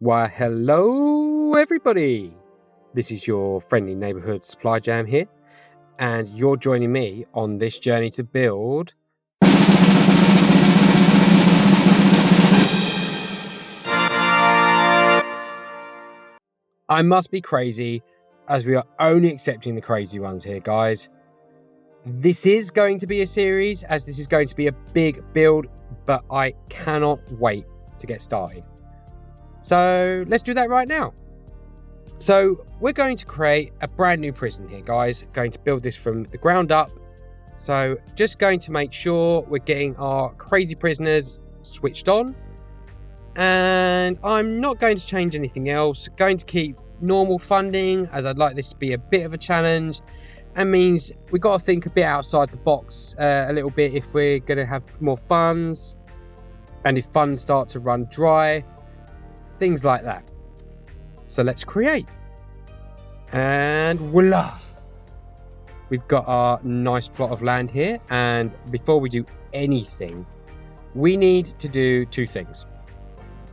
Why, hello everybody! This is your friendly neighbourhood supply jam here, and you're joining me on this journey to build I must be crazy, as we are only accepting the crazy ones here, guys. This is going to be a series, as this is going to be a big build, but I cannot wait to get started. So let's do that right now. So we're going to create a brand new prison here, guys. Going to build this from the ground up. So just going to make sure we're getting our crazy prisoners switched on. And I'm not going to change anything else. Going to keep normal funding, as I'd like this to be a bit of a challenge. And means we've got to think a bit outside the box a little bit if we're going to have more funds. And if funds start to run dry. Things like that. So let's create. And voila! We've got our nice plot of land here. And before we do anything, we need to do two things.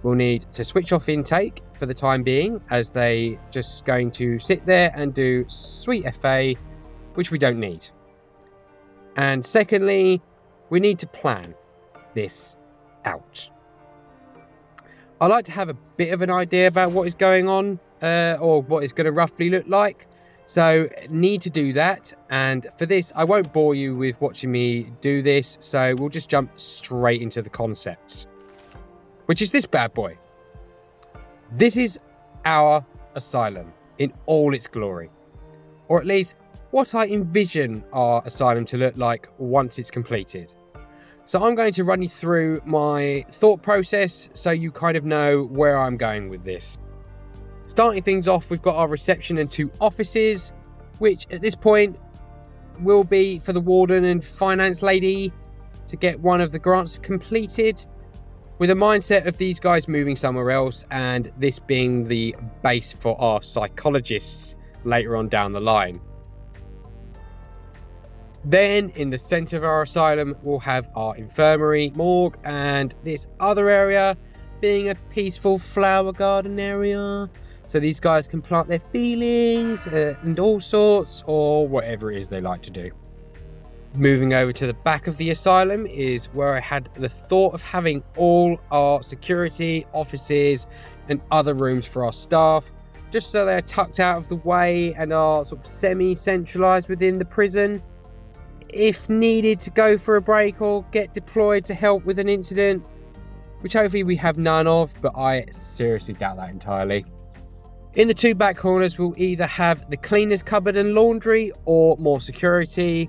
We'll need to switch off intake for the time being, as they just going to sit there and do sweet FA, which we don't need. And secondly, we need to plan this out. I like to have a bit of an idea about what is going on, or what it's going to roughly look like. So need to do that. And for this, I won't bore you with watching me do this. So we'll just jump straight into the concepts, which is this bad boy. This is our asylum in all its glory, or at least what I envision our asylum to look like once it's completed. So I'm going to run you through my thought process so you kind of know where I'm going with this. Starting things off, we've got our reception and two offices, which at this point will be for the warden and finance lady to get one of the grants completed, with a mindset of these guys moving somewhere else and this being the base for our psychologists later on down the line. Then in the centre of our asylum, we'll have our infirmary, morgue, and this other area being a peaceful flower garden area. So these guys can plant their feelings and all sorts, or whatever it is they like to do. Moving over to the back of the asylum is where I had the thought of having all our security, offices, and other rooms for our staff, just so they're tucked out of the way and are sort of semi-centralised within the prison. If needed to go for a break or get deployed to help with an incident, which hopefully we have none of, but I seriously doubt that entirely. In the two back corners, we'll either have the cleaner's cupboard and laundry or more security.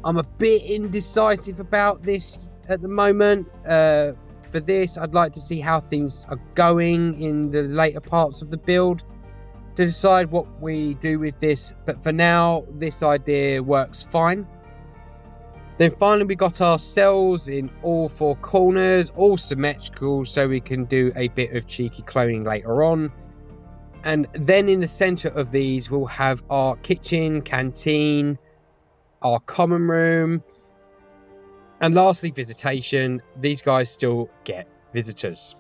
I'm a bit indecisive about this at the moment. For this, I'd like to see how things are going in the later parts of the build to decide what we do with this. But for now, this idea works fine. Then finally, we got our cells in all four corners, all symmetrical, so we can do a bit of cheeky cloning later on. And then in the center of these, we'll have our kitchen, canteen, our common room, and lastly, visitation. These guys still get visitors.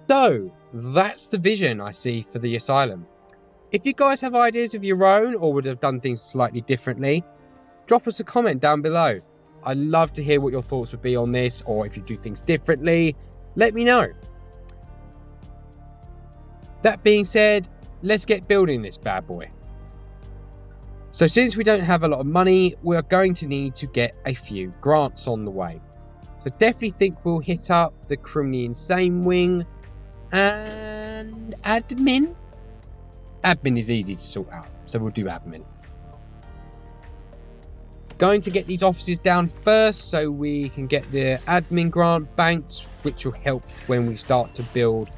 So that's the vision I see for the asylum. If you guys have ideas of your own or would have done things slightly differently, drop us a comment down below. I'd love to hear what your thoughts would be on this, or if you do things differently, let me know. That being said, let's get building this bad boy. So since we don't have a lot of money, we're going to need to get a few grants on the way. So definitely think we'll hit up the criminally insane wing and admin. Admin is easy to sort out, so we'll do admin. Going to get these offices down first so we can get the admin grant banked, which will help when we start to build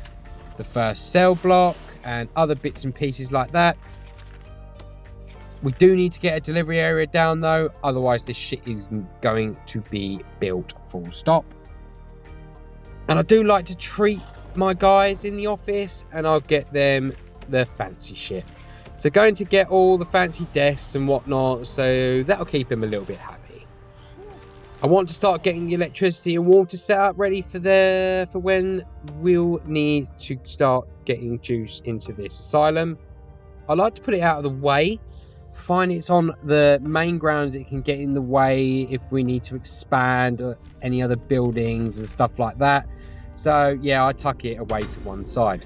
the first cell block and other bits and pieces like that. We do need to get a delivery area down though, otherwise this shit isn't going to be built full stop. And I do like to treat my guys in the office, and I'll get them the fancy shit. So going to get all the fancy desks and whatnot, so that'll keep him a little bit happy. I want to start getting the electricity and water set up ready for when we'll need to start getting juice into this asylum. I like to put it out of the way. Find it's on the main grounds. It can get in the way if we need to expand or any other buildings and stuff like that. So yeah, I tuck it away to one side.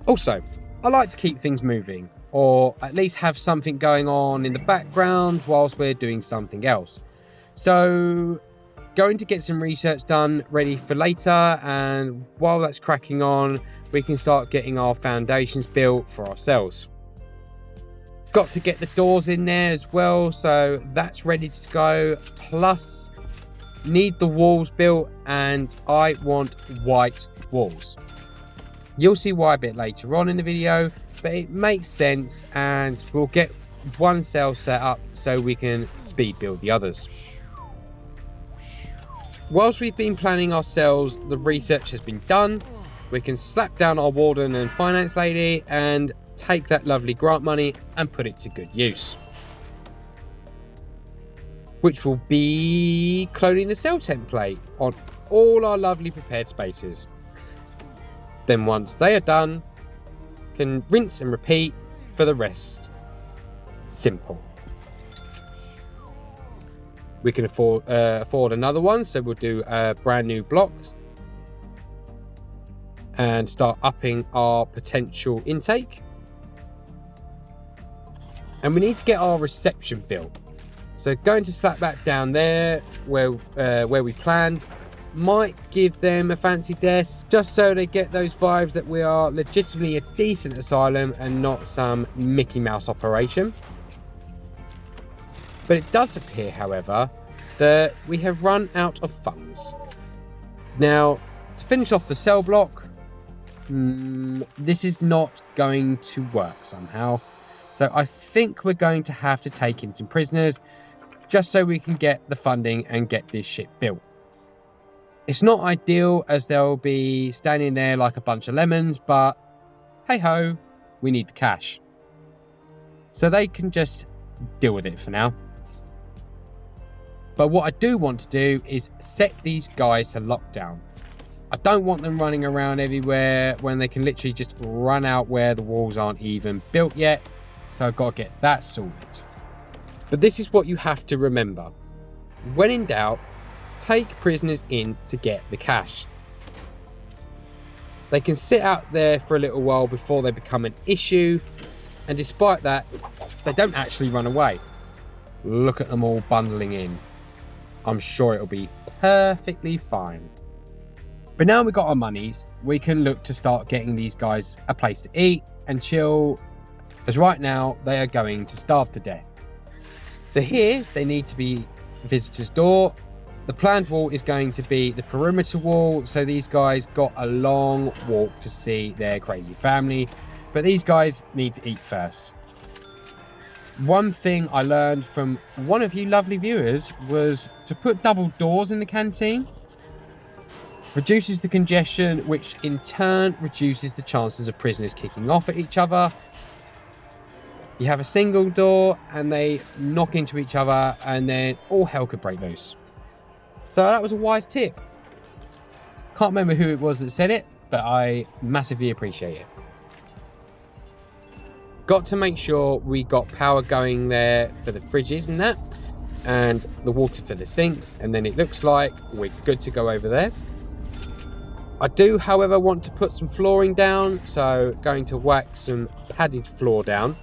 Also, I like to keep things moving, or at least have something going on in the background whilst we're doing something else. So going to get some research done ready for later, and while that's cracking on, we can start getting our foundations built for ourselves. Got to get the doors in there as well, so that's ready to go. Plus, need the walls built, and I want white walls. You'll see why a bit later on in the video, but it makes sense, and we'll get one cell set up so we can speed build the others. Whilst we've been planning our cells, the research has been done. We can slap down our warden and finance lady and take that lovely grant money and put it to good use, which will be cloning the cell template on all our lovely prepared spaces. Then once they are done, can rinse and repeat for the rest. Simple. We can afford another one, so we'll do brand new blocks and start upping our potential intake. And we need to get our reception built. So going to slap that down there where we planned. Might give them a fancy desk just so they get those vibes that we are legitimately a decent asylum and not some Mickey Mouse operation. But it does appear, however, that we have run out of funds. Now, to finish off the cell block, this is not going to work somehow. So I think we're going to have to take in some prisoners just so we can get the funding and get this shit built. It's not ideal as they'll be standing there like a bunch of lemons, but hey ho, we need the cash. So they can just deal with it for now. But what I do want to do is set these guys to lockdown. I don't want them running around everywhere when they can literally just run out where the walls aren't even built yet. So I've got to get that sorted. But this is what you have to remember. When in doubt, take prisoners in to get the cash. They can sit out there for a little while before they become an issue, and despite that, they don't actually run away. Look at them all bundling in. I'm sure it'll be perfectly fine. But now we've got our monies, we can look to start getting these guys a place to eat and chill, as right now they are going to starve to death. So here they need to be visitor's door. The planned wall is going to be the perimeter wall, so these guys got a long walk to see their crazy family, but these guys need to eat first. One thing I learned from one of you lovely viewers was to put double doors in the canteen. Reduces the congestion, which in turn reduces the chances of prisoners kicking off at each other. You have a single door and they knock into each other and then all hell could break loose. So that was a wise tip. Can't remember who it was that said it, but I massively appreciate it. Got to make sure we got power going there for the fridges and that, and the water for the sinks, and then it looks like we're good to go over there. I do, however, want to put some flooring down, so going to whack some padded floor down.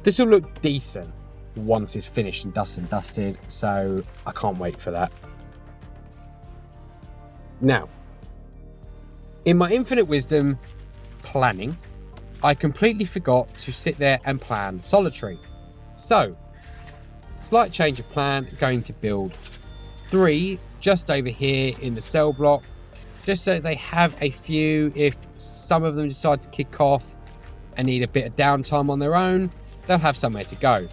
This will look decent once it's finished and dusted, so I can't wait for that. Now, in my infinite wisdom planning, I completely forgot to sit there and plan solitary. So, slight change of plan, going to build 3 just over here in the cell block, just so they have a few if some of them decide to kick off and need a bit of downtime on their own, they'll have somewhere to go.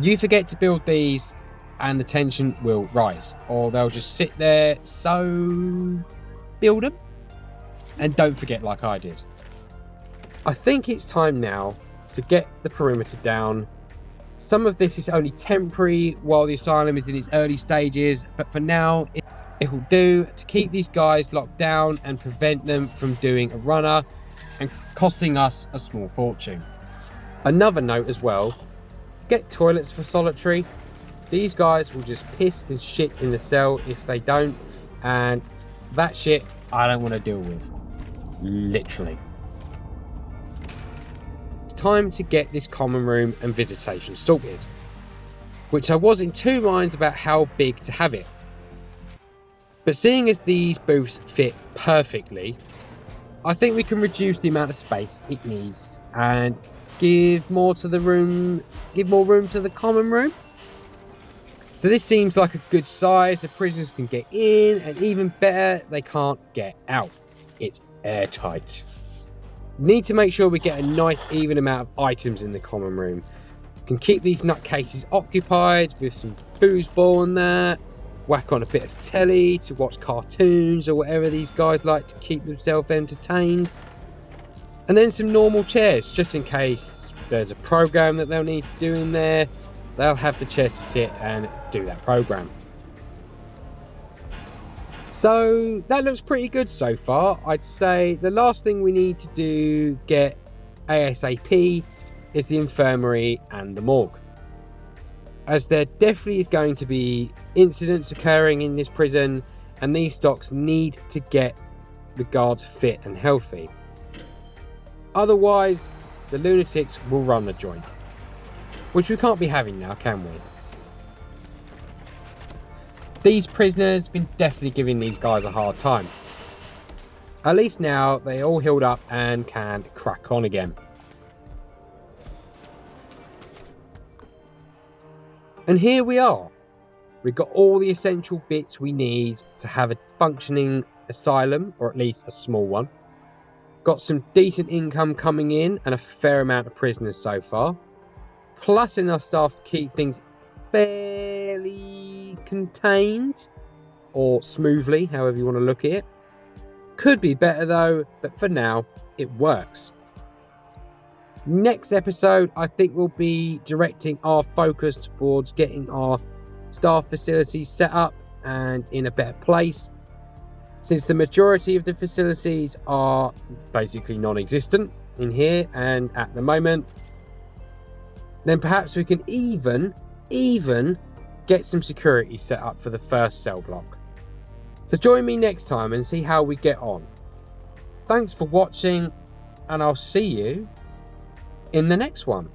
You forget to build these and the tension will rise, or they'll just sit there, so build them and don't forget like I did. I think it's time now to get the perimeter down Some of this is only temporary while the asylum is in its early stages, but for now it will do to keep these guys locked down and prevent them from doing a runner and costing us a small fortune. Another note as well, get toilets for solitary. These guys will just piss and shit in the cell if they don't, and that shit I don't want to deal with. Literally. It's time to get this common room and visitation sorted, which I was in two minds about how big to have it. But seeing as these booths fit perfectly, I think we can reduce the amount of space it needs and give more room to the common room. So this seems like a good size. The prisoners can get in, and even better, they can't get out. It's airtight. Need to make sure we get a nice even amount of items in the common room. Can keep these nutcases occupied with some foosball in there. Whack on a bit of telly to watch cartoons or whatever these guys like to keep themselves entertained. And then some normal chairs, just in case there's a program that they'll need to do in there. They'll have the chairs to sit and do that program. So that looks pretty good so far. I'd say the last thing we need to get ASAP is the infirmary and the morgue, as there definitely is going to be incidents occurring in this prison, and these stocks need to get the guards fit and healthy. Otherwise, the lunatics will run the joint, which we can't be having now, can we? These prisoners have been definitely giving these guys a hard time. At least now they're all healed up and can crack on again. And here we are. We've got all the essential bits we need to have a functioning asylum, or at least a small one. Got some decent income coming in and a fair amount of prisoners so far. Plus enough staff to keep things fairly contained, or smoothly, however you want to look at it. Could be better though, but for now, it works. Next episode, I think we'll be directing our focus towards getting our staff facilities set up and in a better place. Since the majority of the facilities are basically non-existent in here and at the moment, then perhaps we can even get some security set up for the first cell block. So join me next time and see how we get on. Thanks for watching, and I'll see you in the next one.